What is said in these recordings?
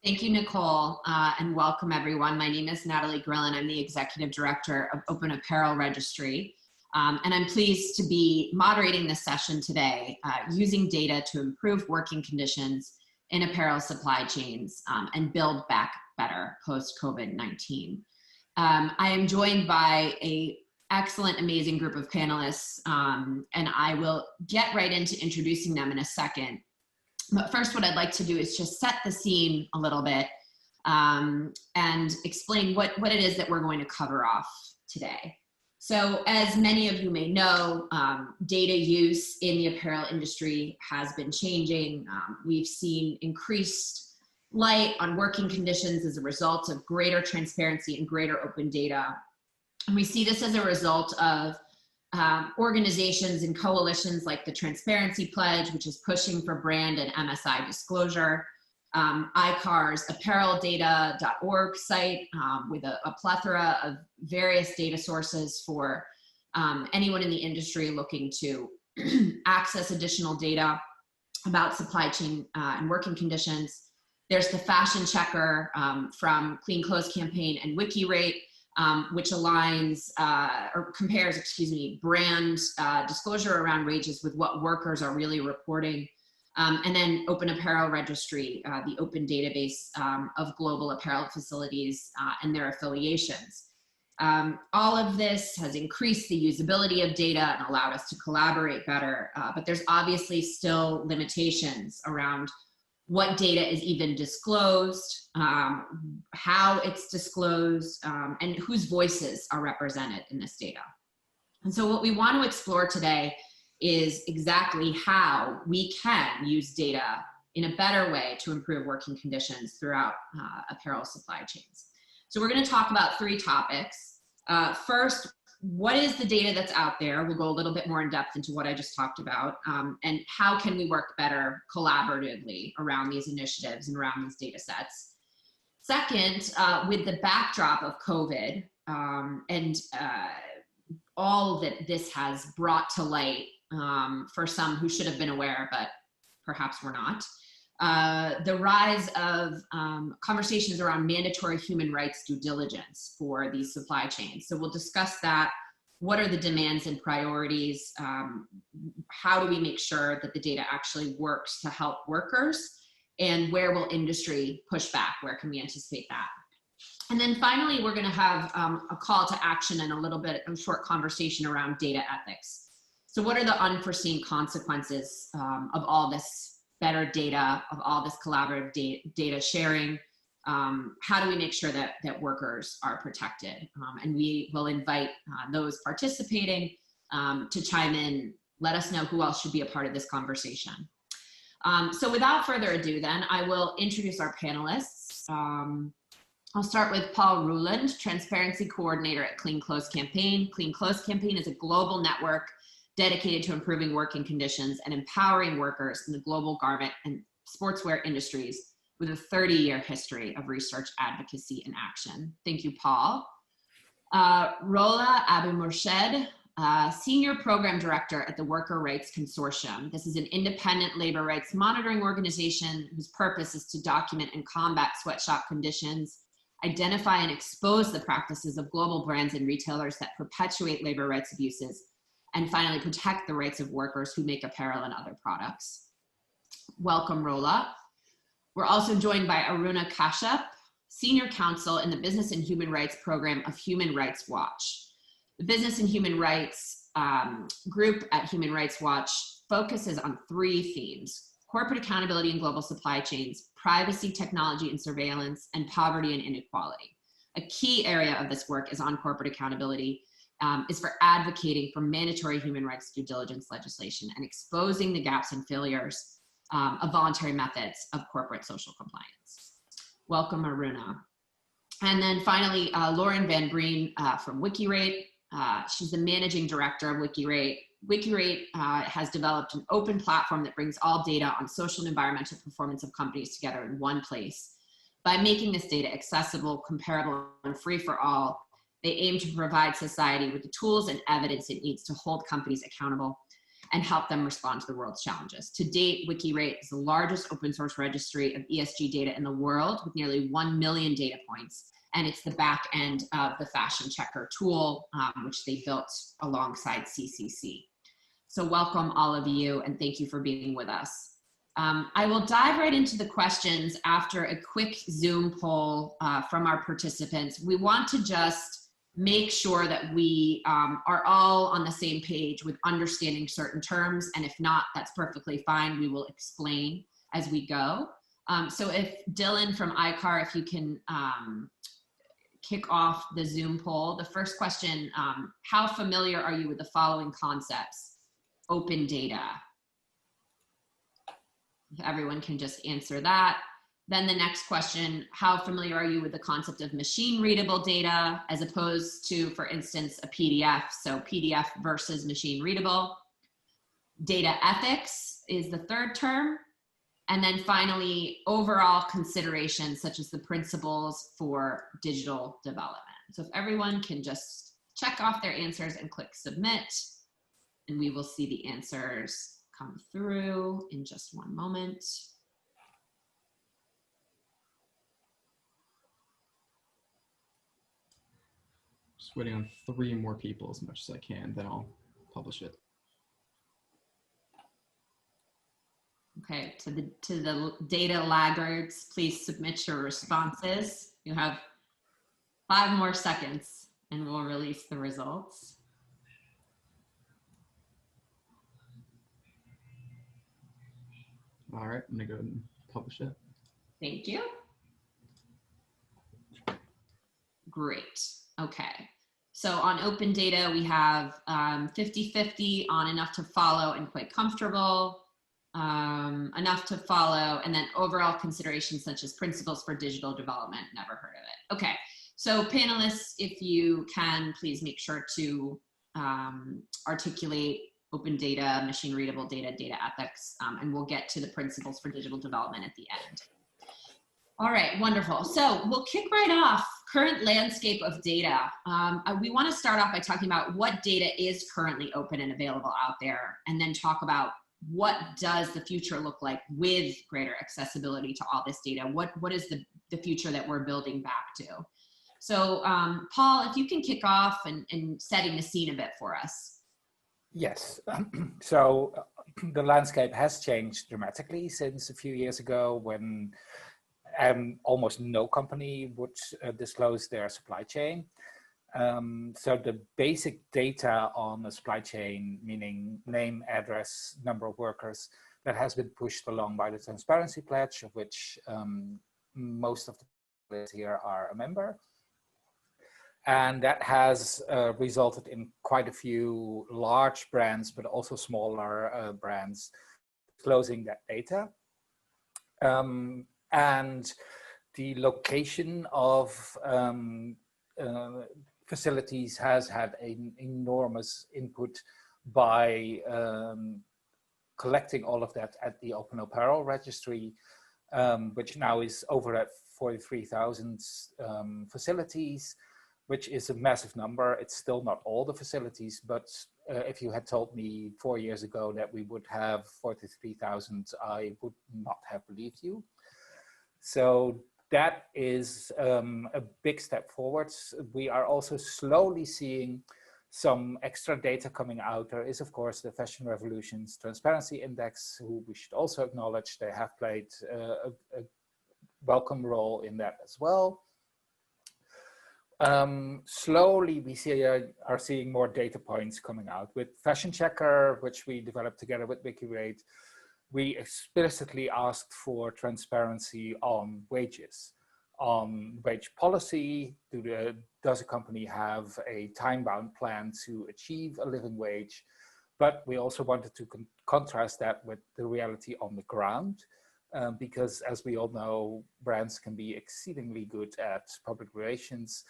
Thank you, Nicole, and welcome everyone. My name is Natalie Grillin. I'm the Executive Director of Open Apparel Registry, and I'm pleased to be moderating this session today, using data to improve working conditions in apparel supply chains and build back better post-COVID-19. I am joined by an excellent, amazing group of panelists, and I will get right into introducing them in a second. But first, what I'd like to do is just set the scene a little bit and explain what it is that we're going to cover off today. So as many of you may know, data use in the apparel industry has been changing. We've seen increased light on working conditions as a result of greater transparency and greater open data. And we see this as a result of organizations and coalitions like the Transparency Pledge, which is pushing for brand and MSI disclosure, ICAR's appareldata.org site with a plethora of various data sources for anyone in the industry looking to access additional data about supply chain and working conditions. There's the Fashion Checker from Clean Clothes Campaign and WikiRate, which aligns or compares, brand disclosure around wages with what workers are really reporting. And then Open Apparel Registry, the open database of global apparel facilities and their affiliations. All of this has increased the usability of data and allowed us to collaborate better, but there's obviously still limitations around what data is even disclosed, how it's disclosed, and whose voices are represented in this data. And so what we want to explore today is exactly how we can use data in a better way to improve working conditions throughout apparel supply chains. So we're going to talk about three topics. First, what is the data that's out there? We'll go a little bit more in depth into what I just talked about, and how can we work better collaboratively around these initiatives and around these data sets. Second, with the backdrop of COVID and all that this has brought to light for some who should have been aware, but perhaps were not, the rise of conversations around mandatory human rights due diligence for these supply chains. So we'll discuss that. What are the demands and priorities? How do we make sure that the data actually works to help workers? And where will industry push back? Where can we anticipate that? And then finally, we're going to have a call to action and a little bit of a short conversation around data ethics. So what are the unforeseen consequences of all this better data, of all this collaborative data sharing? How do we make sure that workers are protected? And we will invite those participating to chime in, let us know who else should be a part of this conversation. So without further ado then, I will introduce our panelists. I'll start with Paul Ruland, Transparency Coordinator at Clean Clothes Campaign. Clean Clothes Campaign is a global network dedicated to improving working conditions and empowering workers in the global garment and sportswear industries with a 30-year history of research, advocacy, and action. Thank you, Paul. Rola Abu-Morshed, Senior Program Director at the Worker Rights Consortium. This is an independent labor rights monitoring organization whose purpose is to document and combat sweatshop conditions, identify and expose the practices of global brands and retailers that perpetuate labor rights abuses, and finally, protect the rights of workers who make apparel and other products. Welcome, Rola. We're also joined by Aruna Kashyap, Senior Counsel in the Business and Human Rights Program of Human Rights Watch. The Business and Human Rights group at Human Rights Watch focuses on three themes: corporate accountability in global supply chains, privacy, technology and surveillance, and poverty and inequality. A key area of this work is on corporate accountability, is for advocating for mandatory human rights due diligence legislation and exposing the gaps and failures of voluntary methods of corporate social compliance. Welcome, Aruna. And then finally, Lauren Van Breen from WikiRate. She's the Managing Director of WikiRate. WikiRate has developed an open platform that brings all data on social and environmental performance of companies together in one place. By making this data accessible, comparable, and free for all, they aim to provide society with the tools and evidence it needs to hold companies accountable and help them respond to the world's challenges. To date, WikiRate is the largest open source registry of ESG data in the world with nearly 1 million data points. And it's the back end of the Fashion Checker tool, which they built alongside CCC. So welcome all of you, and thank you for being with us. I will dive right into the questions after a quick Zoom poll from our participants. We want to just make sure that we are all on the same page with understanding certain terms, and if not, that's perfectly fine. We will explain as we go. So if Dylan from ICAR, if you can kick off the Zoom poll. The first question, how familiar are you with the following concepts? Open data. If everyone can just answer that. Then the next question, how familiar are you with the concept of machine readable data as opposed to, for instance, a PDF? So PDF versus machine readable. Data ethics is the third term. And then finally, overall considerations such as the principles for digital development. So if everyone can just check off their answers and click submit, and we will see the answers come through in just one moment. Just waiting on 3 more people as much as I can, then I'll publish it. Okay, to the data laggards, please submit your responses. You have 5 more seconds and we'll release the results. All right, I'm gonna go ahead and publish it. Thank you. Great, okay. So on open data, we have 50-50 on enough to follow and quite comfortable. Enough to follow, and then overall considerations such as principles for digital development, never heard of it. Okay, so panelists, if you can, please make sure to articulate open data, machine readable data, data ethics, and we'll get to the principles for digital development at the end. All right, wonderful. So we'll kick right off, current landscape of data. We want to start off by talking about what data is currently open and available out there, and then talk about what does the future look like with greater accessibility to all this data? What is the future that we're building back to? So Paul, if you can kick off and setting the scene a bit for us. Yes, so the landscape has changed dramatically since a few years ago when almost no company would disclose their supply chain. So the basic data on the supply chain, meaning name, address, number of workers, that has been pushed along by the Transparency Pledge, of which most of the players here are a member. And that has resulted in quite a few large brands, but also smaller brands disclosing that data. And the location of facilities has had an enormous input by collecting all of that at the Open Apparel Registry, which now is over at 43,000 facilities, which is a massive number. It's still not all the facilities, but if you had told me 4 years ago that we would have 43,000, I would not have believed you. So that is a big step forwards. We are also slowly seeing some extra data coming out. There is, of course, the Fashion Revolution's Transparency Index, who we should also acknowledge they have played a welcome role in that as well. Slowly we are seeing more data points coming out. With Fashion Checker, which we developed together with WikiRate, we explicitly asked for transparency on wages, on wage policy. Does a company have a time-bound plan to achieve a living wage? But we also wanted to contrast that with the reality on the ground, because as we all know, brands can be exceedingly good at public relations,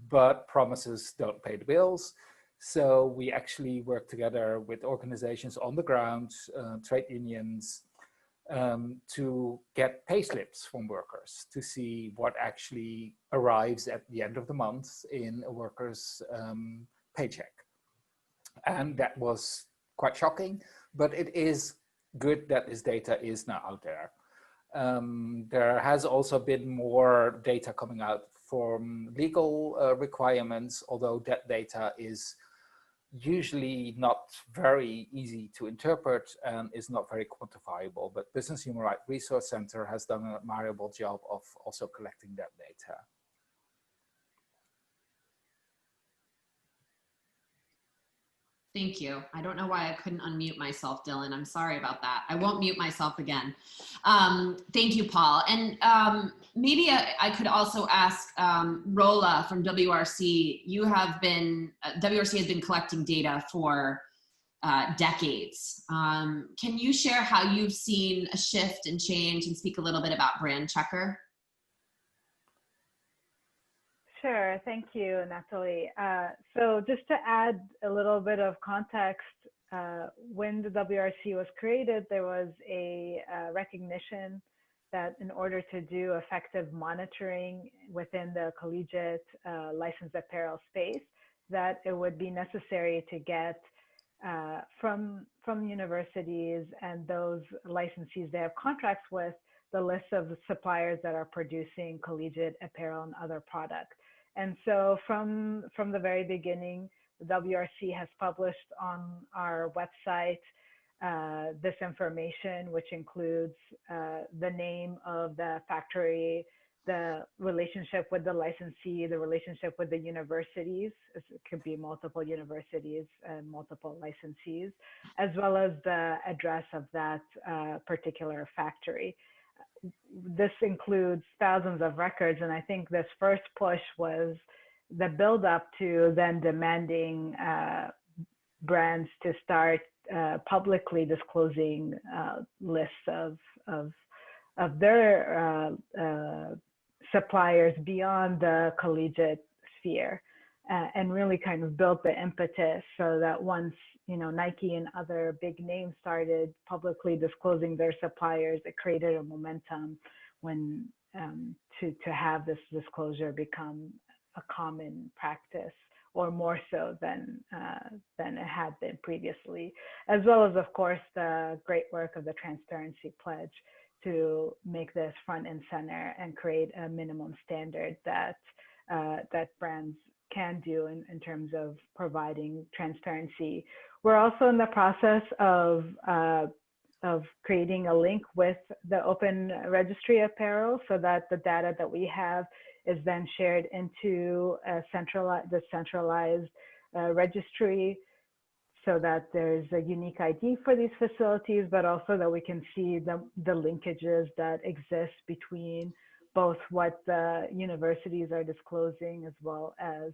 but promises don't pay the bills. So we actually work together with organizations on the ground, trade unions, to get pay slips from workers to see what actually arrives at the end of the month in a worker's paycheck. And that was quite shocking, but it is good that this data is now out there. There has also been more data coming out from legal requirements, although that data is usually not very easy to interpret and is not very quantifiable. But Business Human Rights Resource Center has done an admirable job of also collecting that data. Thank you. I don't know why I couldn't unmute myself, Dylan. I'm sorry about that. I won't mute myself again. Thank you, Paul. And maybe I could also ask Rola from WRC. You have been, WRC has been collecting data for decades. Can you share how you've seen a shift and change and speak a little bit about Brand Checker? Sure, thank you, Natalie. So just to add a little bit of context, when the WRC was created, there was a recognition that in order to do effective monitoring within the collegiate licensed apparel space, that it would be necessary to get from universities and those licensees they have contracts with, the list of the suppliers that are producing collegiate apparel and other products. And so from the very beginning, the WRC has published on our website this information, which includes the name of the factory, the relationship with the licensee, the relationship with the universities. It could be multiple universities and multiple licensees, as well as the address of that particular factory. This includes thousands of records, and I think this first push was the build-up to then demanding brands to start publicly disclosing lists of their suppliers beyond the collegiate sphere, and really kind of built the impetus so that once Nike and other big names started publicly disclosing their suppliers, it created a momentum when to have this disclosure become a common practice, or more so than it had been previously, as well as, of course, the great work of the Transparency Pledge to make this front and center and create a minimum standard that brands can do in terms of providing transparency. We're also in the process of creating a link with the Open Registry Apparel so that the data that we have is then shared into the centralized registry, so that there's a unique ID for these facilities, but also that we can see the linkages that exist between both what the universities are disclosing as well as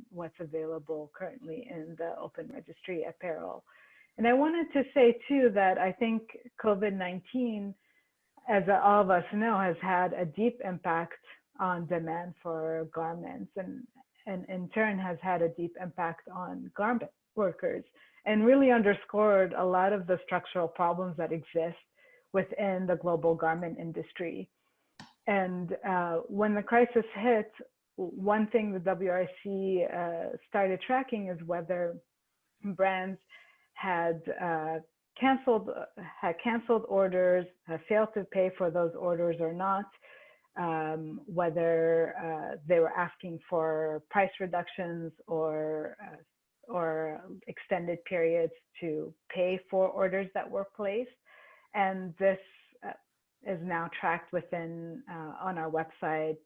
what's available currently in the Open Registry Apparel. And I wanted to say too that I think COVID-19, as all of us know, has had a deep impact on demand for garments, and in turn has had a deep impact on garment workers, and really underscored a lot of the structural problems that exist within the global garment industry. And when the crisis hit, one thing the WRC started tracking is whether brands had canceled orders, had failed to pay for those orders or not, whether they were asking for price reductions or extended periods to pay for orders that were placed. And this is now tracked within on our website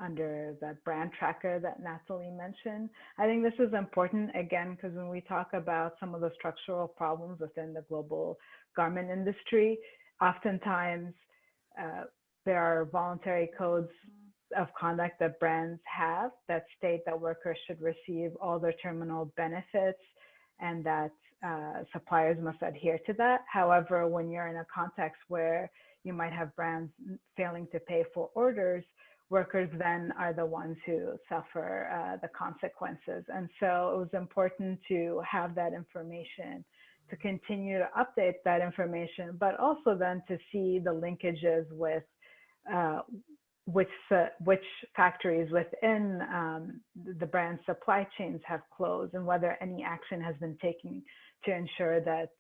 under the brand tracker that Natalie mentioned. I think this is important, again, because when we talk about some of the structural problems within the global garment industry, oftentimes there are voluntary codes of conduct that brands have that state that workers should receive all their terminal benefits and that suppliers must adhere to that. However, when you're in a context where you might have brands failing to pay for orders, workers then are the ones who suffer the consequences. And so it was important to have that information, to continue to update that information, but also then to see the linkages with which factories within the brand supply chains have closed, and whether any action has been taken to ensure that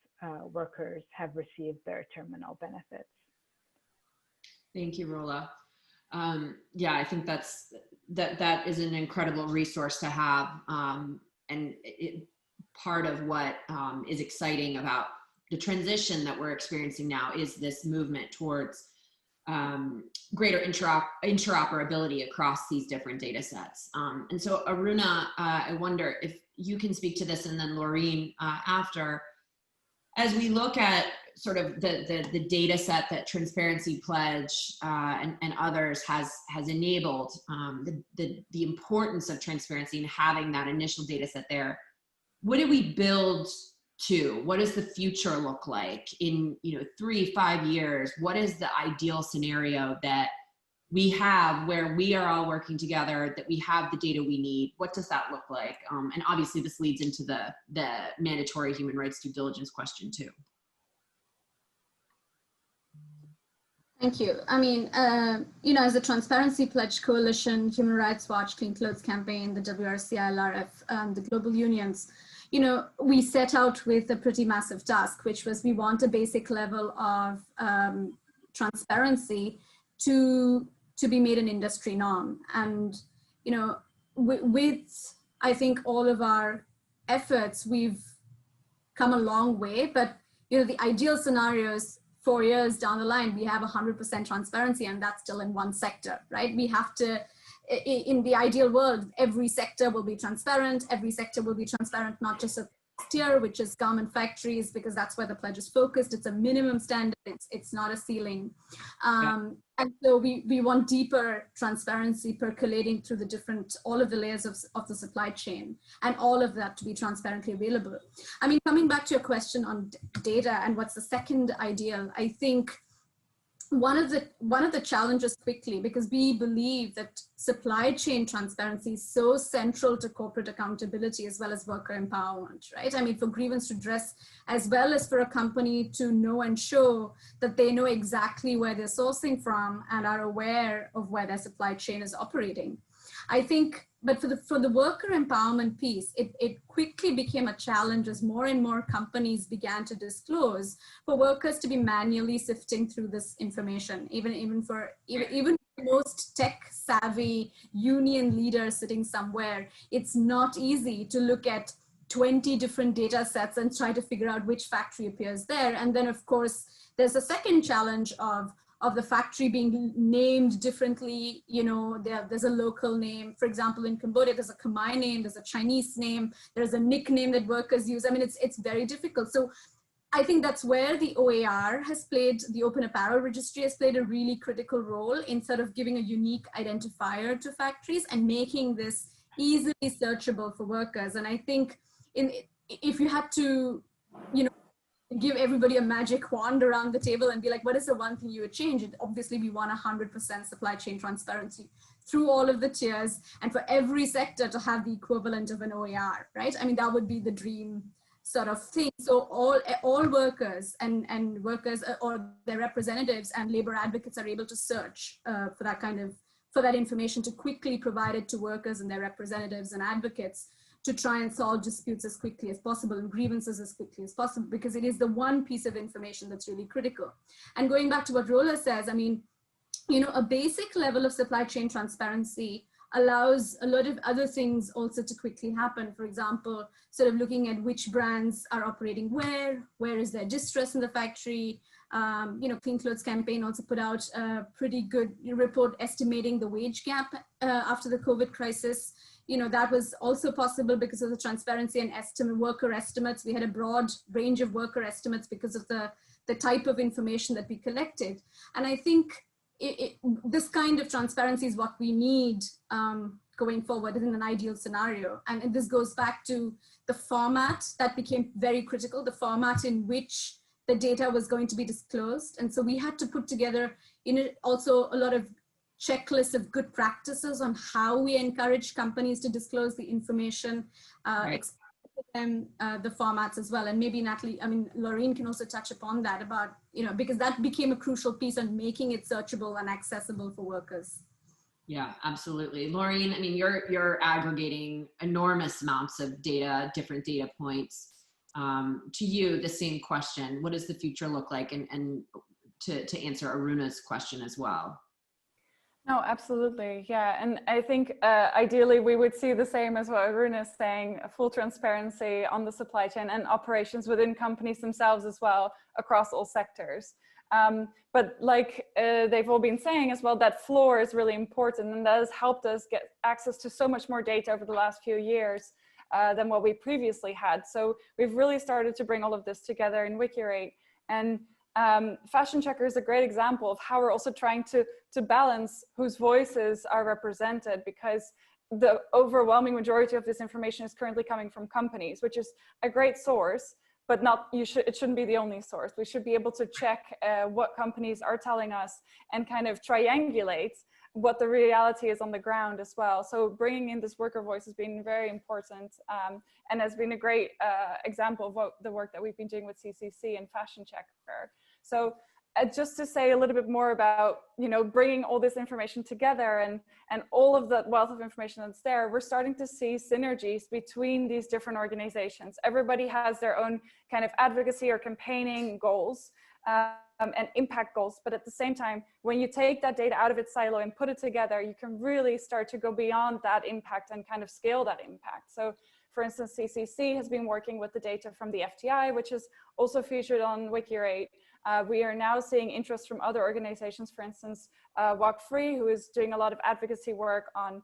workers have received their terminal benefits. Thank you, Rola. Yeah, I think that is an incredible resource to have, and part of what is exciting about the transition that we're experiencing now is this movement towards greater interoperability across these different data sets. And so Aruna, I wonder if you can speak to this, and then Laureen after. As we look at sort of the data set that Transparency Pledge and others has enabled, the importance of transparency and having that initial data set there, what do we build to? What does the future look like in 3-5 years? What is the ideal scenario that we have where we are all working together, that we have the data we need? What does that look like? And obviously this leads into the mandatory human rights due diligence question too. Thank you. I mean, as the Transparency Pledge Coalition, Human Rights Watch, Clean Clothes Campaign, the WRC, ILRF, the global unions, we set out with a pretty massive task, which was we want a basic level of transparency to be made an industry norm. And, with, I think, all of our efforts, we've come a long way, but, the ideal scenario is 4 years down the line, we have 100% transparency, and that's still in one sector, right? We have to, in the ideal world, every sector will be transparent. Every sector will be transparent, not just at tier, which is garment factories, because that's where the pledge is focused. It's a minimum standard. It's not a ceiling. And so we want deeper transparency percolating through all of the layers of the supply chain, and all of that to be transparently available. I mean, coming back to your question on data and what's the second ideal, I think one of the challenges quickly, because we believe that supply chain transparency is so central to corporate accountability as well as worker empowerment, right? I mean, for grievance redress, as well as for a company to know and show that they know exactly where they're sourcing from and are aware of where their supply chain is operating. I think, but for the worker empowerment piece, it quickly became a challenge as more and more companies began to disclose for workers to be manually sifting through this information, even for the most tech savvy union leaders sitting somewhere. It's not easy to look at 20 different data sets and try to figure out which factory appears there. And then of course, there's a second challenge of the factory being named differently. There's a local name. For example, in Cambodia, there's a Khmer name, there's a Chinese name, there's a nickname that workers use. I mean, it's very difficult. So I think that's where the OAR has played, the Open Apparel Registry has played a really critical role in sort of giving a unique identifier to factories and making this easily searchable for workers. And I think if you had to, give everybody a magic wand around the table and be like, what is the one thing you would change? Obviously, we want 100% supply chain transparency through all of the tiers, and for every sector to have the equivalent of an OAR, right? I mean, that would be the dream sort of thing. So all workers and workers or their representatives and labor advocates are able to search for that information, to quickly provide it to workers and their representatives and advocates, to try and solve disputes as quickly as possible and grievances as quickly as possible, because it is the one piece of information that's really critical. And going back to what Rola says, I mean, a basic level of supply chain transparency allows a lot of other things also to quickly happen. For example, sort of looking at which brands are operating where is there distress in the factory. Clean Clothes Campaign also put out a pretty good report estimating the wage gap after the COVID crisis. That was also possible because of the transparency and worker estimates. We had a broad range of worker estimates because of the type of information that we collected. And I think this kind of transparency is what we need going forward in an ideal scenario. And this goes back to the format that became very critical, the format in which the data was going to be disclosed. And so we had to put together also a lot of checklists of good practices on how we encourage companies to disclose the information, Right. The formats as well. And maybe Laureen can also touch upon that about, because that became a crucial piece on making it searchable and accessible for workers. Yeah, absolutely. Laureen, I mean, you're aggregating enormous amounts of data, different data points. To you, the same question: what does the future look like? And to answer Aruna's question as well. No, absolutely. Yeah. And I think ideally we would see the same as what Aruna is saying, full transparency on the supply chain and operations within companies themselves as well, across all sectors. But like they've all been saying as well, that floor is really important, and that has helped us get access to so much more data over the last few years than what we previously had. So we've really started to bring all of this together in WikiRate. And Fashion Checker is a great example of how we're also trying to balance whose voices are represented, because the overwhelming majority of this information is currently coming from companies, which is a great source, but it shouldn't be the only source. We should be able to check what companies are telling us and kind of triangulate what the reality is on the ground as well. So bringing in this worker voice has been very important, and has been a great example of the work that we've been doing with CCC and Fashion Checker. So just to say a little bit more about, bringing all this information together and all of the wealth of information that's there, we're starting to see synergies between these different organizations. Everybody has their own kind of advocacy or campaigning goals and impact goals. But at the same time, when you take that data out of its silo and put it together, you can really start to go beyond that impact and kind of scale that impact. So for instance, CCC has been working with the data from the FTI, which is also featured on WikiRate. We are now seeing interest from other organizations, for instance, Walk Free, who is doing a lot of advocacy work on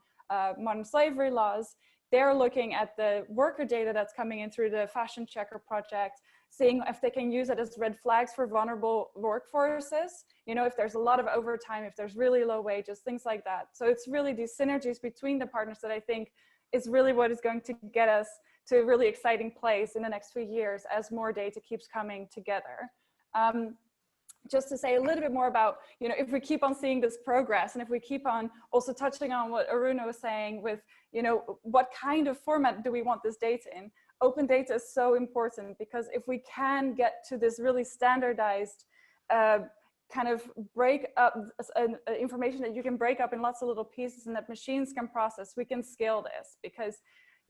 modern slavery laws. They're looking at the worker data that's coming in through the Fashion Checker project, seeing if they can use it as red flags for vulnerable workforces, if there's a lot of overtime, if there's really low wages, things like that. So it's really these synergies between the partners that I think is really what is going to get us to a really exciting place in the next few years as more data keeps coming together. Just to say a little bit more about, if we keep on seeing this progress, and if we keep on also touching on what Aruna was saying with, what kind of format do we want this data in? Open data is so important, because if we can get to this really standardized kind of break up information that you can break up in lots of little pieces and that machines can process, we can scale this, because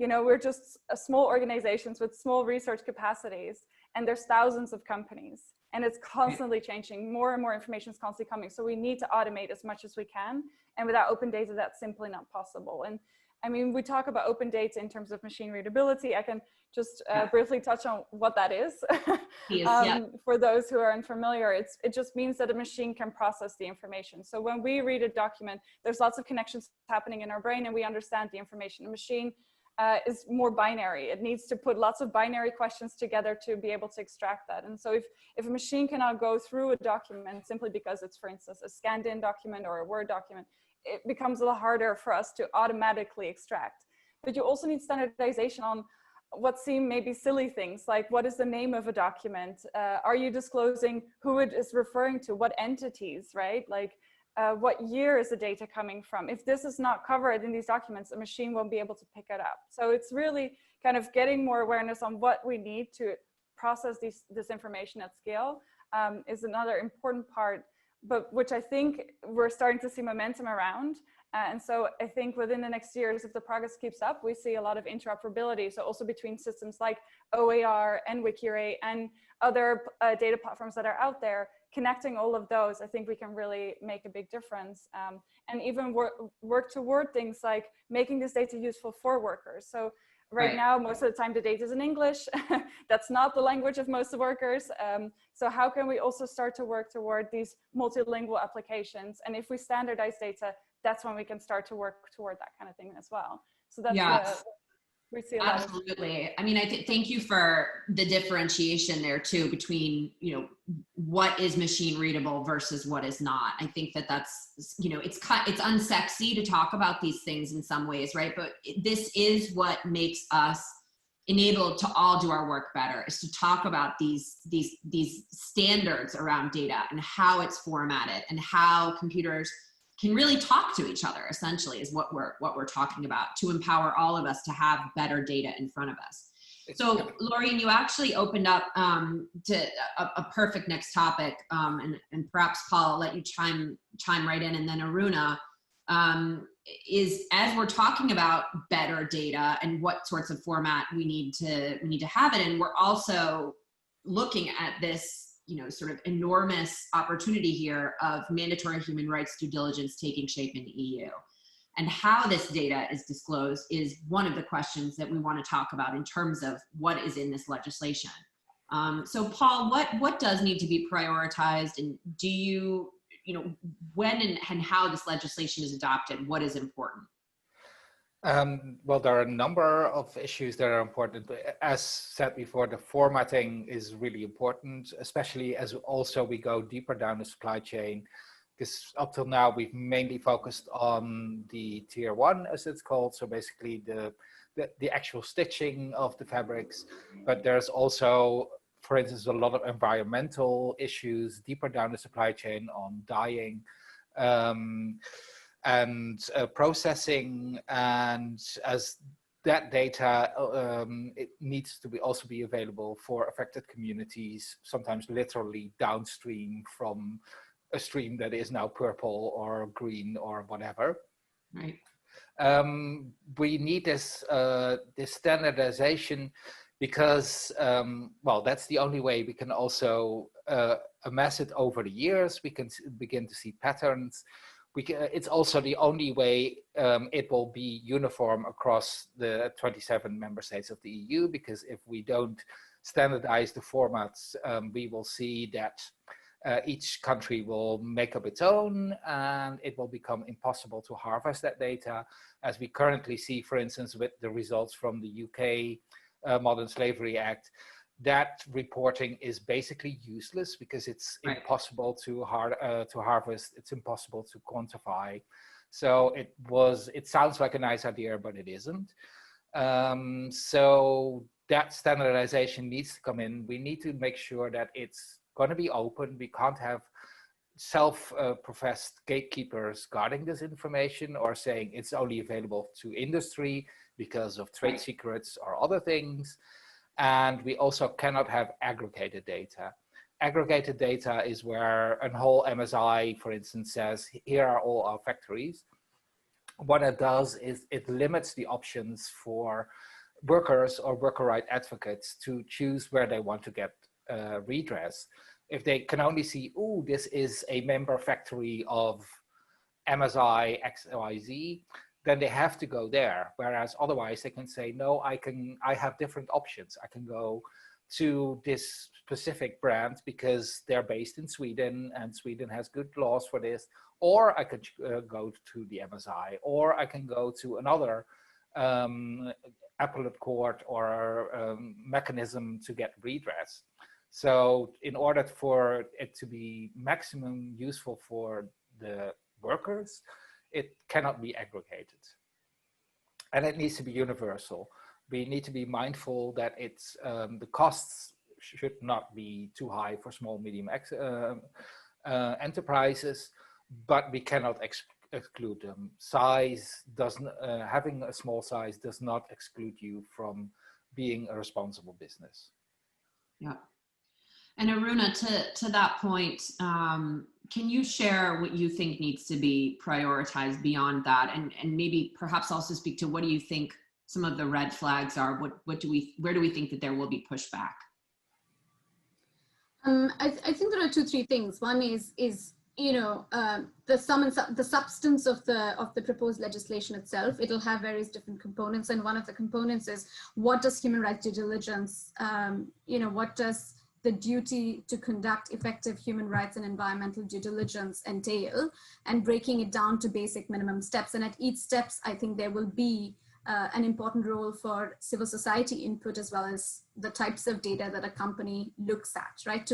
we're just small organizations with small research capacities, and there's thousands of companies, and it's constantly changing. More and more information is constantly coming. So we need to automate as much as we can. And without open data, that's simply not possible. And I mean, we talk about open data in terms of machine readability. I can just briefly touch on what that is. For those who are unfamiliar, it just means that a machine can process the information. So when we read a document, there's lots of connections happening in our brain, and we understand the information. A machine is more binary. It needs to put lots of binary questions together to be able to extract that. And so if a machine cannot go through a document simply because it's, for instance, a scanned in document or a Word document, it becomes a lot harder for us to automatically extract. But you also need standardization on what seem maybe silly things, like what is the name of a document? Are you disclosing who it is referring to, what entities, right? Like what year is the data coming from? If this is not covered in these documents, a machine won't be able to pick it up. So it's really kind of getting more awareness on what we need to process this information at scale is another important part, but which I think we're starting to see momentum around. And so I think within the next years, if the progress keeps up, we see a lot of interoperability. So also between systems like OER and WikiRate and other data platforms that are out there, connecting all of those, I think we can really make a big difference. And even work toward things like making this data useful for workers. So right now, most of the time the data is in English. That's not the language of most workers. So how can we also start to work toward these multilingual applications? And if we standardize data, that's when we can start to work toward that kind of thing as well. So that's we see a lot. Absolutely. I mean, thank you for the differentiation there too between, what is machine readable versus what is not. I think that's, it's unsexy to talk about these things in some ways, right? But this is what makes us enabled to all do our work better, is to talk about these standards around data and how it's formatted and how computers can really talk to each other, essentially, is what we're talking about, to empower all of us to have better data in front of us. So Laureen, you actually opened up to a perfect next topic, and perhaps Paul, I'll let you chime right in, and then Aruna. is as we're talking about better data and what sorts of format we need to have it in, we're also looking at this, sort of enormous opportunity here of mandatory human rights due diligence taking shape in the EU. And how this data is disclosed is one of the questions that we want to talk about in terms of what is in this legislation. So Paul, what does need to be prioritized, and do you, when and how this legislation is adopted, what is important? Well, there are a number of issues that are important. As said before, the formatting is really important, especially as also we go deeper down the supply chain, because up till now we've mainly focused on the tier 1, as it's called, so basically the actual stitching of the fabrics. But there's also, for instance, a lot of environmental issues deeper down the supply chain on dyeing and processing, and as that data, it needs to also be available for affected communities, sometimes literally downstream from a stream that is now purple or green or whatever. Right. We need this standardization because, well, that's the only way we can also amass it over the years. We can begin to see patterns. It's also the only way it will be uniform across the 27 member states of the EU, because if we don't standardize the formats, we will see that each country will make up its own, and it will become impossible to harvest that data, as we currently see, for instance, with the results from the UK Modern Slavery Act. That reporting is basically useless because it's impossible to harvest. It's impossible to quantify. So it sounds like a nice idea, but it isn't. So that standardization needs to come in. We need to make sure that it's going to be open. We can't have self-professed gatekeepers guarding this information or saying it's only available to industry because of trade secrets or other things. And we also cannot have aggregated data. Aggregated data is where a whole MSI, for instance, says, here are all our factories. What it does is it limits the options for workers or worker right advocates to choose where they want to get redress. If they can only see, oh, this is a member factory of MSI XYZ, then they have to go there. Whereas otherwise they can say, no, I have different options. I can go to this specific brand because they're based in Sweden and Sweden has good laws for this. Or I could go to the MSI, or I can go to another appellate court or mechanism to get redress. So in order for it to be maximum useful for the workers, it cannot be aggregated. And it needs to be universal. We need to be mindful that it's the costs should not be too high for small, medium enterprises, but we cannot exclude them. Size doesn't, having a small size does not exclude you from being a responsible business. Yeah. And Aruna, to that point, can you share what you think needs to be prioritized beyond that, and maybe perhaps also speak to what do you think some of the red flags are? Where do we think that there will be pushback? I think there are 2-3 things. One is the substance of the proposed legislation itself. It'll have various different components, and one of the components is, what does human rights due diligence, what does the duty to conduct effective human rights and environmental due diligence entail, and breaking it down to basic minimum steps. And at each steps, I think there will be an important role for civil society input, as well as the types of data that a company looks at, right?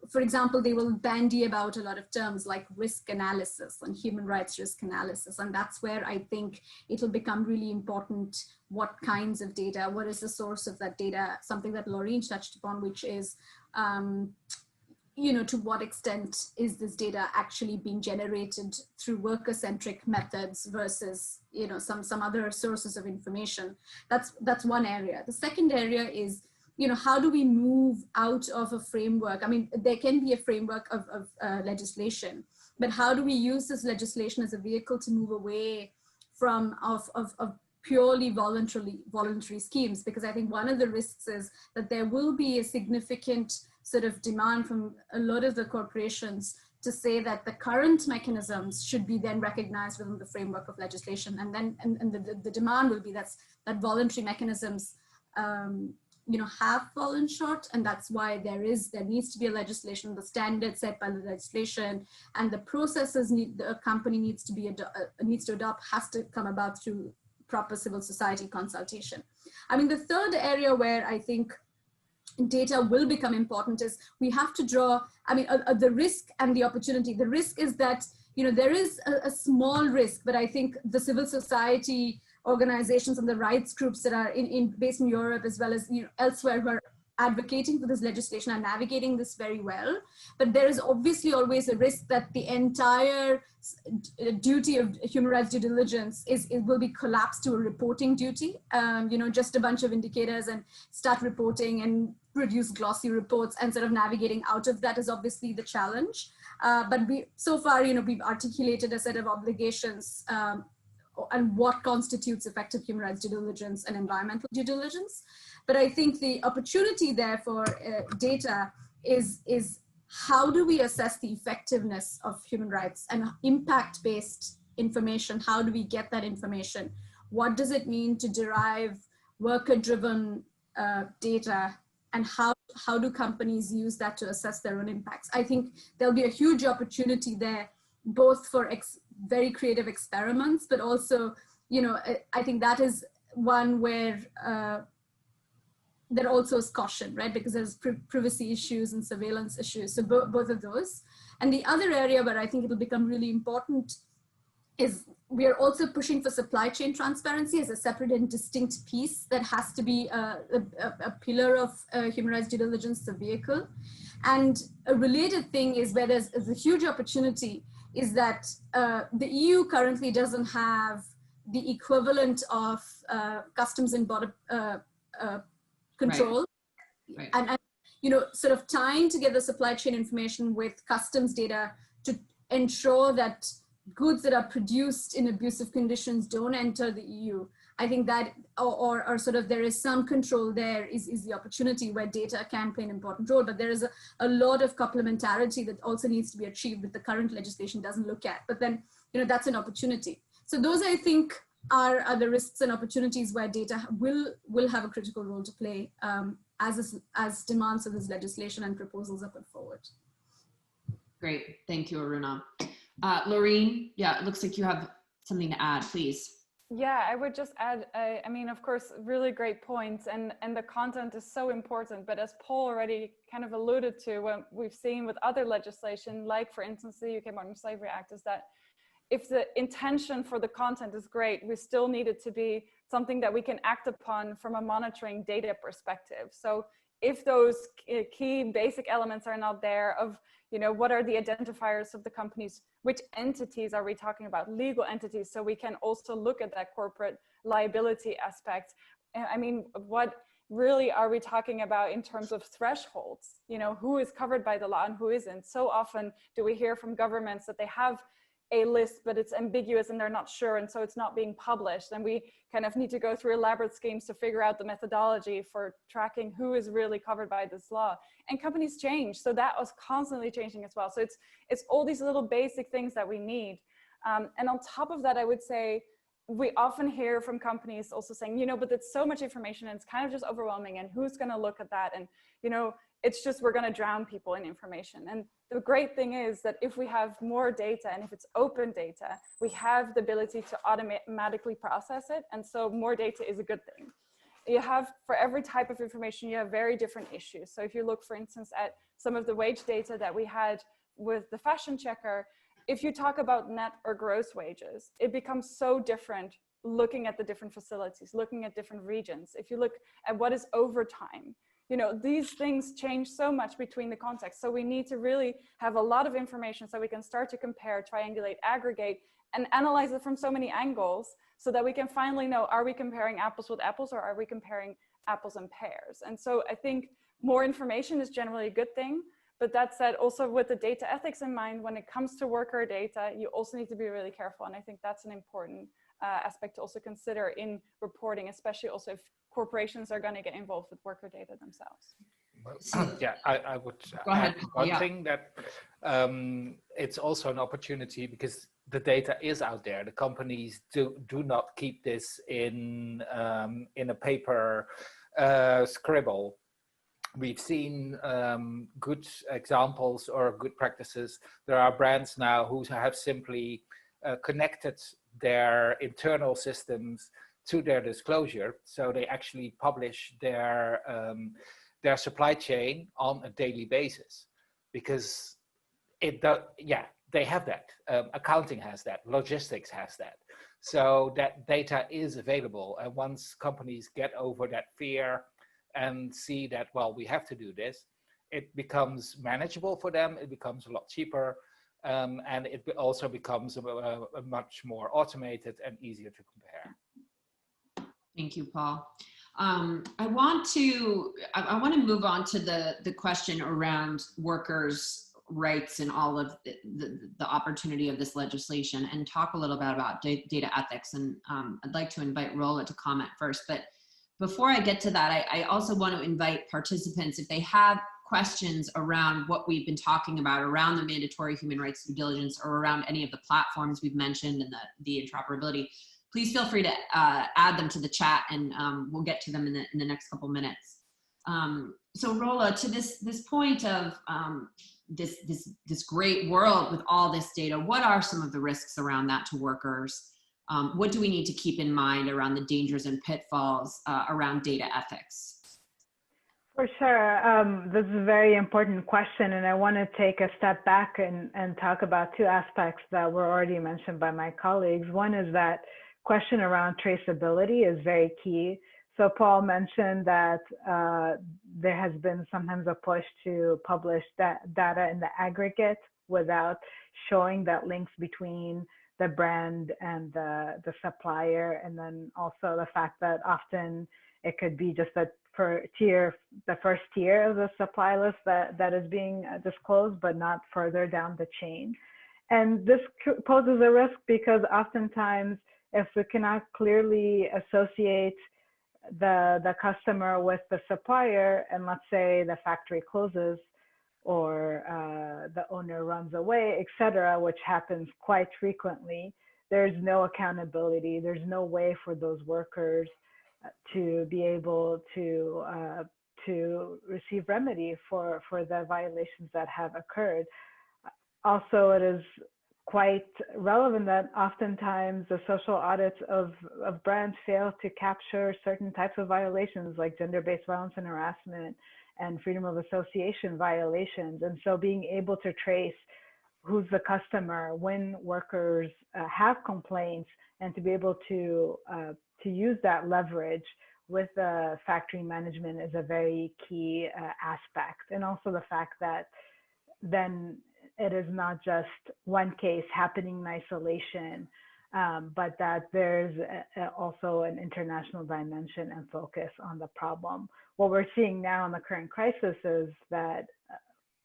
For example, they will bandy about a lot of terms like risk analysis and human rights risk analysis. And that's where I think it'll become really important what kinds of data, what is the source of that data, something that Laureen touched upon, which is, to what extent is this data actually being generated through worker-centric methods versus, some other sources of information. That's one area. The second area is, how do we move out of a framework? I mean, there can be a framework of legislation, but how do we use this legislation as a vehicle to move away from of purely voluntary schemes? Because I think one of the risks is that there will be a significant sort of demand from a lot of the corporations to say that the current mechanisms should be then recognized within the framework of legislation, and then the demand will be that voluntary mechanisms have fallen short, and that's why there needs to be a legislation, the standards set by the legislation, and the processes the company needs to adopt has to come about through proper civil society consultation. I mean, the third area where I think data will become important is we have to draw, I mean, the risk and the opportunity. The risk is that, there is a small risk, but I think the civil society organizations and the rights groups that are based in Europe as well as elsewhere who are advocating for this legislation are navigating this very well. But there is obviously always a risk that the entire duty of human rights due diligence will be collapsed to a reporting duty. Just a bunch of indicators and start reporting and produce glossy reports, and sort of navigating out of that is obviously the challenge. But so far, we've articulated a set of obligations and what constitutes effective human rights due diligence and environmental due diligence. But I think the opportunity there for data is how do we assess the effectiveness of human rights and impact-based information? How do we get that information? What does it mean to derive worker-driven data? And how do companies use that to assess their own impacts? I think there'll be a huge opportunity there, both for very creative experiments, but also, I think that is one where there also is caution, right? Because there's privacy issues and surveillance issues. So both of those. And the other area where I think it'll become really important is we are also pushing for supply chain transparency as a separate and distinct piece that has to be a pillar of human rights due diligence, the vehicle. And a related thing is where there's a huge opportunity is that the EU currently doesn't have the equivalent of customs and border control. Right. And sort of tying together supply chain information with customs data to ensure that goods that are produced in abusive conditions don't enter the EU. I think that, or sort of there is some control there is the opportunity where data can play an important role, but there is a lot of complementarity that also needs to be achieved that the current legislation doesn't look at. But then, that's an opportunity. So those, I think, are the risks and opportunities where data will have a critical role to play as demands of this legislation and proposals are put forward. Great, thank you, Aruna. Laureen, yeah, it looks like you have something to add, please. Yeah, I would just add, I mean, of course, really great points, and the content is so important, but as Paul already kind of alluded to, what we've seen with other legislation, like for instance, the UK Modern Slavery Act, is that if the intention for the content is great, we still need it to be something that we can act upon from a monitoring data perspective. So if those key basic elements are not there of, what are the identifiers of the companies, which entities are we talking about, legal entities, so we can also look at that corporate liability aspect. I mean, what really are we talking about in terms of thresholds? Who is covered by the law and who isn't? So often do we hear from governments that they have a list, but it's ambiguous and they're not sure, and so it's not being published, and we kind of need to go through elaborate schemes to figure out the methodology for tracking who is really covered by this law. And companies change, so that was constantly changing as well. So it's all these little basic things that we need, and on top of that, I would say we often hear from companies also saying, but it's so much information and it's kind of just overwhelming, and who's going to look at that, and it's just we're going to drown people in information. And the great thing is that if we have more data and if it's open data, we have the ability to automatically process it. And so more data is a good thing. You have, for every type of information, you have very different issues. So if you look, for instance, at some of the wage data that we had with the fashion checker, if you talk about net or gross wages, it becomes so different looking at the different facilities, looking at different regions. If you look at what is overtime, these things change so much between the contexts. So we need to really have a lot of information so we can start to compare, triangulate, aggregate, and analyze it from so many angles so that we can finally know, are we comparing apples with apples or are we comparing apples and pears? And so I think more information is generally a good thing, But that said, also with the data ethics in mind, when it comes to worker data, you also need to be really careful. And I think that's an important aspect to also consider in reporting, especially also if corporations are going to get involved with worker data themselves. Yeah, I would Go ahead, add Paul, one yeah. thing that it's also an opportunity because the data is out there. The companies do not keep this in a paper scribble. We've seen good examples or good practices. There are brands now who have simply connected their internal systems to their disclosure. So they actually publish their supply chain on a daily basis because they have that. Accounting has that, logistics has that. So that data is available. And once companies get over that fear and see that, well, we have to do this, it becomes manageable for them, it becomes a lot cheaper, and it also becomes a much more automated and easier to compare. Thank you, Paul. I want to move on to the question around workers' rights and all of the opportunity of this legislation, and talk a little bit about data ethics. And I'd like to invite Rola to comment first. But before I get to that, I also want to invite participants, if they have questions around what we've been talking about around the mandatory human rights due diligence or around any of the platforms we've mentioned and the interoperability, please feel free to add them to the chat, and we'll get to them in the next couple minutes. So Rola, to this point of this great world with all this data, what are some of the risks around that to workers? What do we need to keep in mind around the dangers and pitfalls around data ethics? For sure. This is a very important question, and I want to take a step back and talk about two aspects that were already mentioned by my colleagues. One is that question around traceability is very key. So Paul mentioned that there has been sometimes a push to publish that data in the aggregate without showing that links between the brand and the supplier, and then also the fact that often it could be just the first tier of the supply list that is being disclosed, but not further down the chain. And this poses a risk because oftentimes, if we cannot clearly associate the customer with the supplier, and let's say the factory closes or the owner runs away, etc., which happens quite frequently, there's no accountability. There's no way for those workers to be able to receive remedy for the violations that have occurred. Also, it is quite relevant that oftentimes the social audits of brands fail to capture certain types of violations like gender-based violence and harassment and freedom of association violations. And so being able to trace who's the customer when workers have complaints, and to be able to use that leverage with the factory management is a very key aspect. And also the fact that then it is not just one case happening in isolation, but that there's also an international dimension and focus on the problem. What we're seeing now in the current crisis is that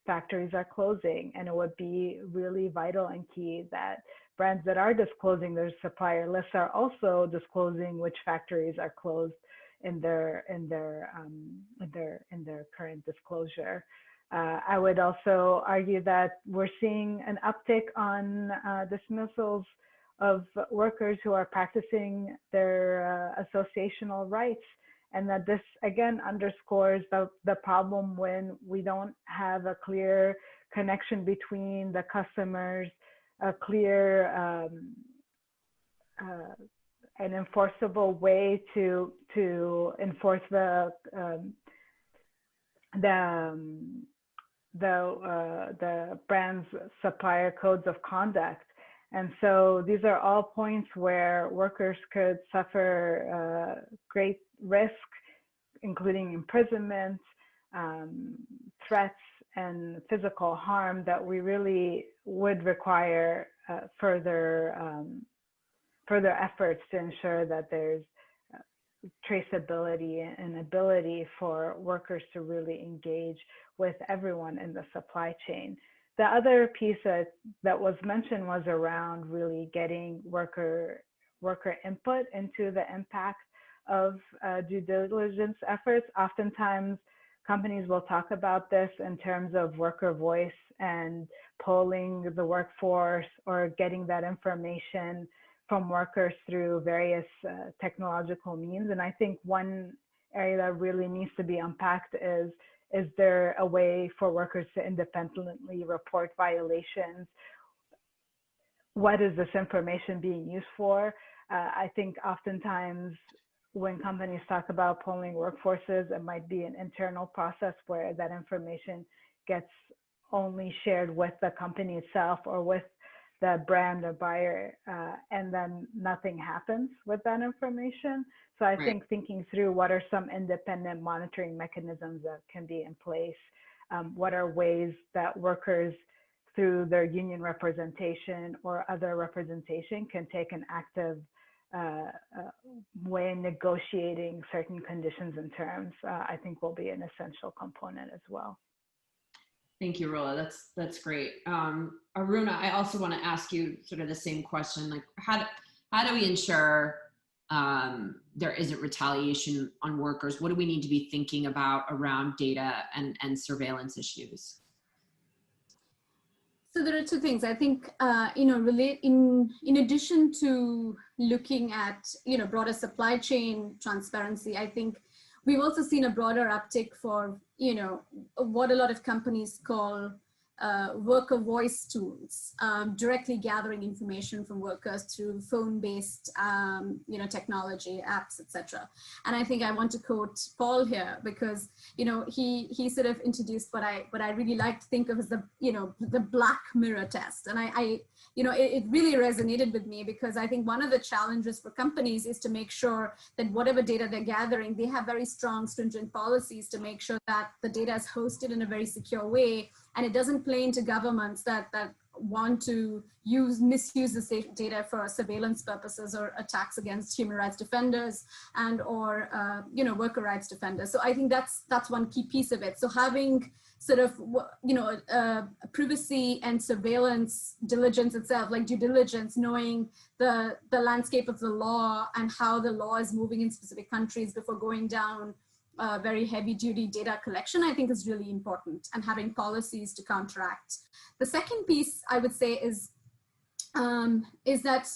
factories are closing, and it would be really vital and key that brands that are disclosing their supplier lists are also disclosing which factories are closed in their current disclosure. I would also argue that we're seeing an uptick on dismissals of workers who are practicing their associational rights, and that this again underscores the problem when we don't have a clear connection between the customers, a clear an enforceable way to enforce the brand's supplier codes of conduct. And so these are all points where workers could suffer great risk, including imprisonment, threats, and physical harm that we really would require further efforts to ensure that there's traceability and ability for workers to really engage with everyone in the supply chain. The other piece that was mentioned was around really getting worker input into the impact of due diligence efforts. Oftentimes, companies will talk about this in terms of worker voice and polling the workforce or getting that information from workers through various technological means. And I think one area that really needs to be unpacked is there a way for workers to independently report violations? What is this information being used for? I think oftentimes when companies talk about polling workforces, it might be an internal process where that information gets only shared with the company itself or with the brand or buyer, and then nothing happens with that information. So I think thinking through what are some independent monitoring mechanisms that can be in place, what are ways that workers through their union representation or other representation can take an active way in negotiating certain conditions and terms, I think will be an essential component as well. Thank you, Rola. That's great. Aruna, I also want to ask you sort of the same question. Like, how do we ensure there isn't retaliation on workers? What do we need to be thinking about around data and surveillance issues? So there are two things. I think, in addition to looking at, broader supply chain transparency, I think we've also seen a broader uptick for, what a lot of companies call worker voice tools, directly gathering information from workers through phone-based, technology, apps, etc. And I think I want to quote Paul here because, he sort of introduced what I really like to think of as the black mirror test. And it really resonated with me because I think one of the challenges for companies is to make sure that whatever data they're gathering, they have very strong, stringent policies to make sure that the data is hosted in a very secure way and it doesn't play into governments that want to misuse this data for surveillance purposes or attacks against human rights defenders and or worker rights defenders. So I think that's one key piece of it. So having sort of privacy and surveillance diligence itself, like due diligence, knowing the landscape of the law and how the law is moving in specific countries before going down very heavy duty data collection, I think is really important, and having policies to counteract. The second piece I would say is that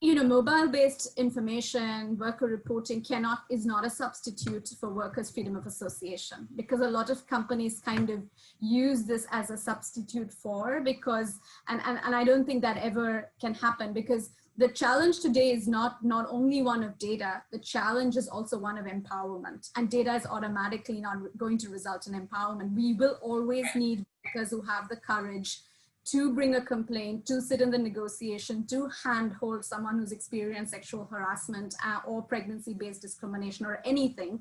mobile-based information, worker reporting is not a substitute for workers' freedom of association, because a lot of companies kind of use this as a substitute for, because, and I don't think that ever can happen, because the challenge today is not only one of data, the challenge is also one of empowerment, and data is automatically not going to result in empowerment. We will always need workers who have the courage to bring a complaint, to sit in the negotiation, to handhold someone who's experienced sexual harassment or pregnancy-based discrimination or anything,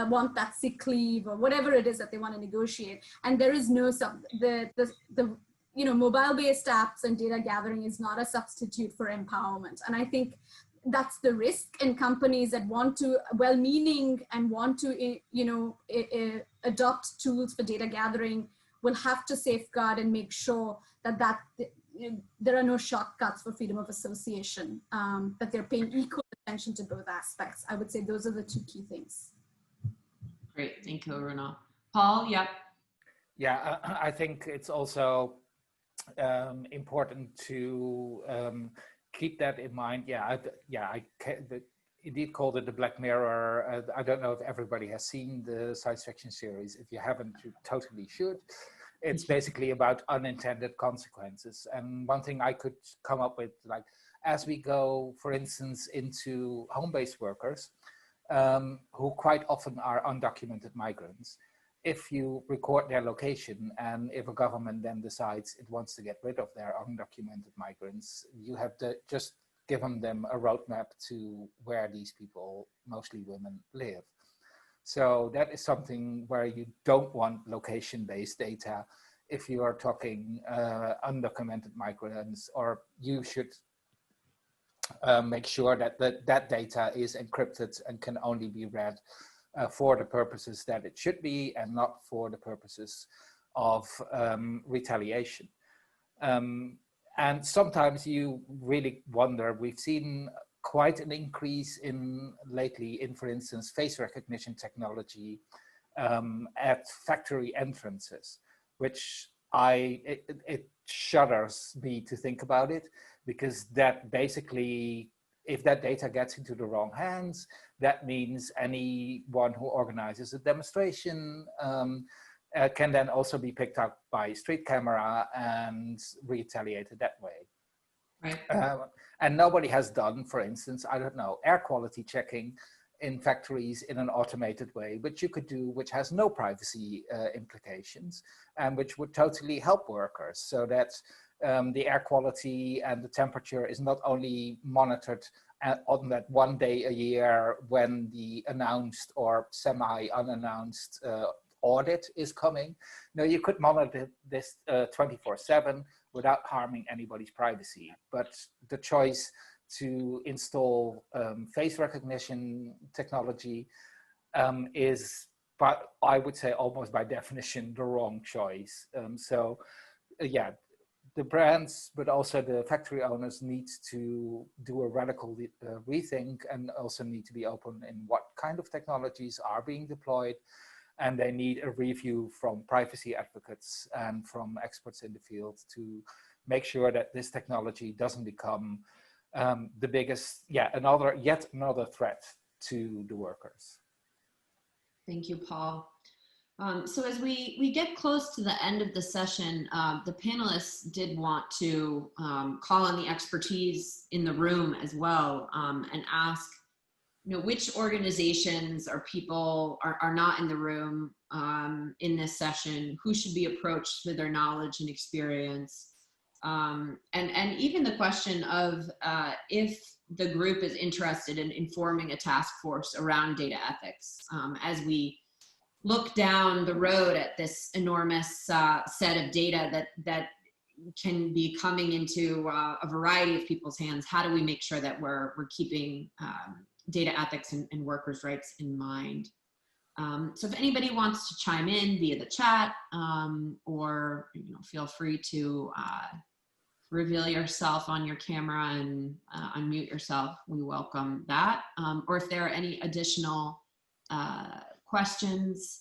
want that sick leave or whatever it is that they want to negotiate. And there is no, mobile-based apps and data gathering is not a substitute for empowerment. And I think that's the risk in companies that want to, well-meaning and want to, adopt tools for data gathering, will have to safeguard and make sure that there are no shortcuts for freedom of association, that they're paying equal attention to both aspects. I would say those are the two key things. Great, thank you, Aruna. Paul, yeah. Yeah, I think it's also important to keep that in mind. I indeed called it the Black Mirror. I don't know if everybody has seen the science fiction series. If you haven't, you totally should. It's basically about unintended consequences. And one thing I could come up with, like, as we go, for instance, into home-based workers, who quite often are undocumented migrants, if you record their location and if a government then decides it wants to get rid of their undocumented migrants, you have to just given them a roadmap to where these people, mostly women, live. So that is something where you don't want location-based data if you are talking undocumented migrants, or you should make sure that that data is encrypted and can only be read for the purposes that it should be, and not for the purposes of retaliation. And sometimes you really wonder, we've seen quite an increase lately in, for instance, face recognition technology at factory entrances, which it shudders me to think about it, because that basically, if that data gets into the wrong hands, that means anyone who organizes a demonstration can then also be picked up by street camera and retaliated that way. Right. And nobody has done, for instance, I don't know, air quality checking in factories in an automated way, which you could do, which has no privacy implications, and which would totally help workers, so that the air quality and the temperature is not only monitored on that one day a year when the announced or semi-unannounced audit is coming. No, you could monitor this 24/7 without harming anybody's privacy. But the choice to install face recognition technology is, but I would say almost by definition, the wrong choice. Yeah, the brands, but also the factory owners need to do a radical rethink, and also need to be open in what kind of technologies are being deployed. And they need a review from privacy advocates and from experts in the field to make sure that this technology doesn't become the biggest, yet another threat to the workers. Thank you, Paul. So as we get close to the end of the session, the panelists did want to call on the expertise in the room as well, and ask, which organizations or people are not in the room in this session, who should be approached for their knowledge and experience. And even the question of if the group is interested in informing a task force around data ethics, as we look down the road at this enormous set of data that can be coming into a variety of people's hands. How do we make sure that we're keeping data ethics and workers' rights in mind? So if anybody wants to chime in via the chat, or feel free to reveal yourself on your camera and unmute yourself, we welcome that. Or if there are any additional questions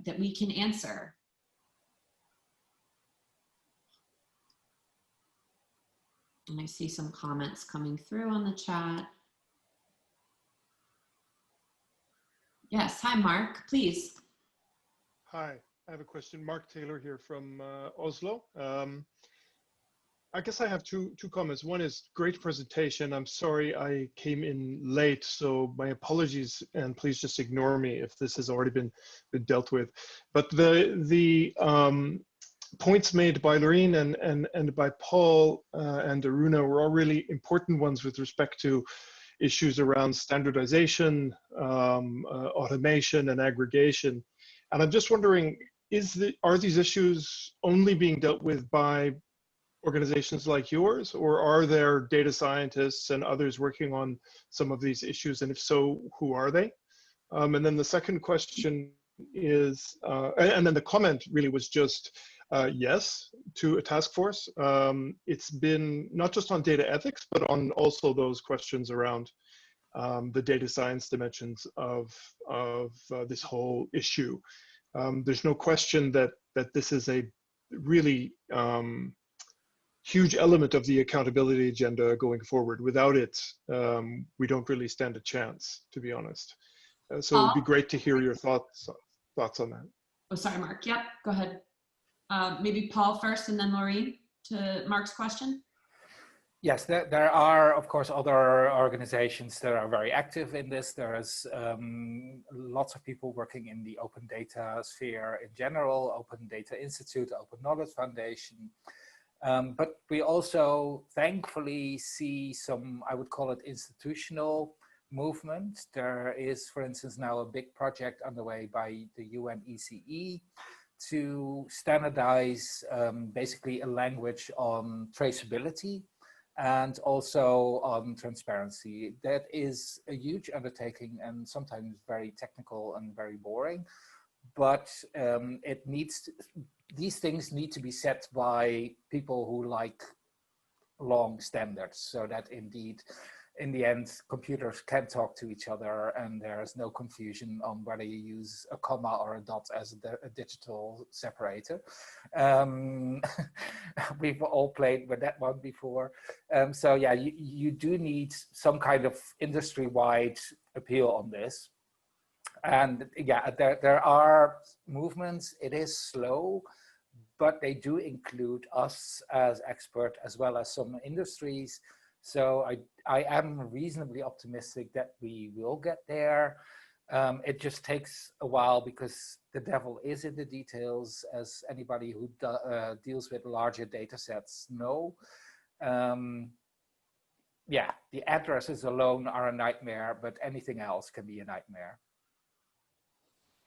that we can answer. And I see some comments coming through on the chat. Yes, hi Mark, please. Hi, I have a question. Mark Taylor here from Oslo. I guess I have two comments. One is great presentation. I'm sorry I came in late, so my apologies, and please just ignore me if this has already been dealt with. But the points made by Loreen and by Paul and Aruna were all really important ones with respect to issues around standardization, automation, and aggregation. And I'm just wondering, are these issues only being dealt with by organizations like yours, or are there data scientists and others working on some of these issues? And if so, who are they? And then the second question is, and then the comment really was just, yes, to a task force. It's been not just on data ethics, but on also those questions around the data science dimensions of this whole issue. There's no question that this is a really huge element of the accountability agenda going forward. Without it, we don't really stand a chance, to be honest. So it'd be great to hear your thoughts on that. Oh, sorry, Mark. Yep, go ahead. Maybe Paul first and then Loreen to Mark's question. Yes, there are, of course, other organizations that are very active in this. There's lots of people working in the open data sphere in general, Open Data Institute, Open Knowledge Foundation. But we also thankfully see some, I would call it institutional movement. There is, for instance, now a big project underway by the UNECE to standardize basically a language on traceability and also on transparency. That is a huge undertaking and sometimes very technical and very boring, but these things need to be set by people who like long standards, so that indeed in the end computers can talk to each other and there's no confusion on whether you use a comma or a dot as a digital separator. We've all played with that one before. So yeah, you do need some kind of industry-wide appeal on this. And yeah, there are movements. It is slow, but they do include us as expert as well as some industries. So I am reasonably optimistic that we will get there. It just takes a while because the devil is in the details, as anybody who deals with larger data sets know. Yeah, the addresses alone are a nightmare, but anything else can be a nightmare.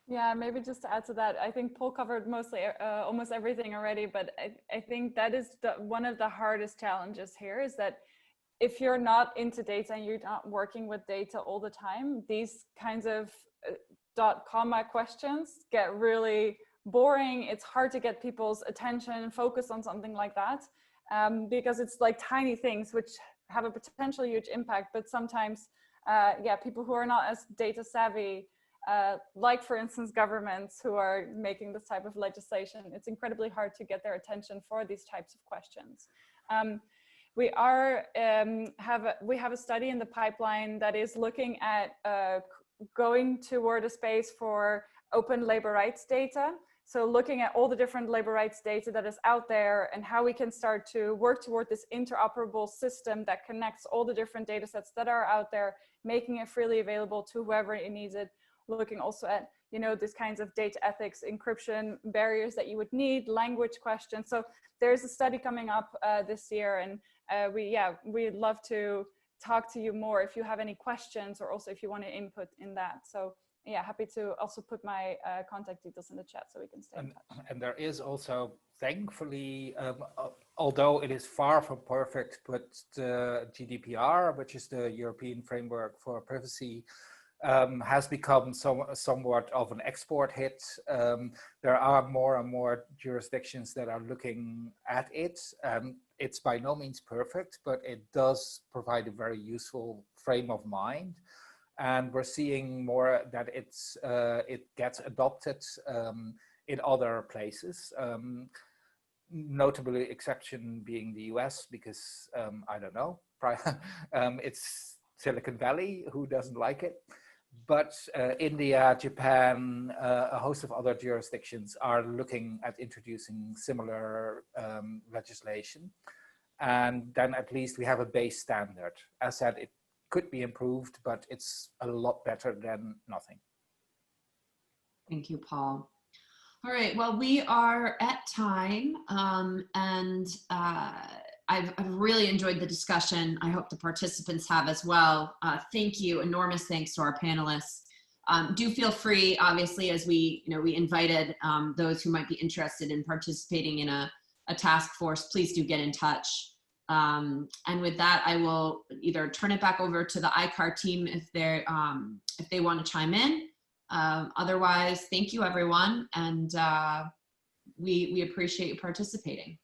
Yeah, maybe just to add to that, I think Paul covered mostly almost everything already, but I think that is one of the hardest challenges here, is that if you're not into data and you're not working with data all the time, these kinds of dot comma questions get really boring. It's hard to get people's attention and focus on something like that, because it's like tiny things which have a potential huge impact. But sometimes, yeah, people who are not as data savvy, like for instance, governments who are making this type of legislation, it's incredibly hard to get their attention for these types of questions. We have a study in the pipeline that is looking at going toward a space for open labor rights data. So looking at all the different labor rights data that is out there and how we can start to work toward this interoperable system that connects all the different data sets that are out there, making it freely available to whoever needs it. Looking also at, you know, these kinds of data ethics, encryption barriers that you would need, language questions. So there's a study coming up this year, and we'd love to talk to you more if you have any questions, or also if you want to input in that. So yeah, happy to also put my contact details in the chat so we can stay in touch. And there is also, thankfully, although it is far from perfect, but the GDPR, which is the European Framework for Privacy, has become somewhat of an export hit. There are more and more jurisdictions that are looking at it. It's by no means perfect, but it does provide a very useful frame of mind. And we're seeing more that it gets adopted in other places. Notably exception being the US, because I don't know, it's Silicon Valley, who doesn't like it? But India, Japan, a host of other jurisdictions are looking at introducing similar legislation. And then at least we have a base standard. As said, it could be improved, but it's a lot better than nothing. Thank you, Paul. All right, well, we are at time, and I've really enjoyed the discussion. I hope the participants have as well. Thank you, enormous thanks to our panelists. Do feel free, obviously, as we invited those who might be interested in participating in a task force, please do get in touch. And with that, I will either turn it back over to the ICAR team if they want to chime in. Otherwise, thank you, everyone, and we appreciate you participating.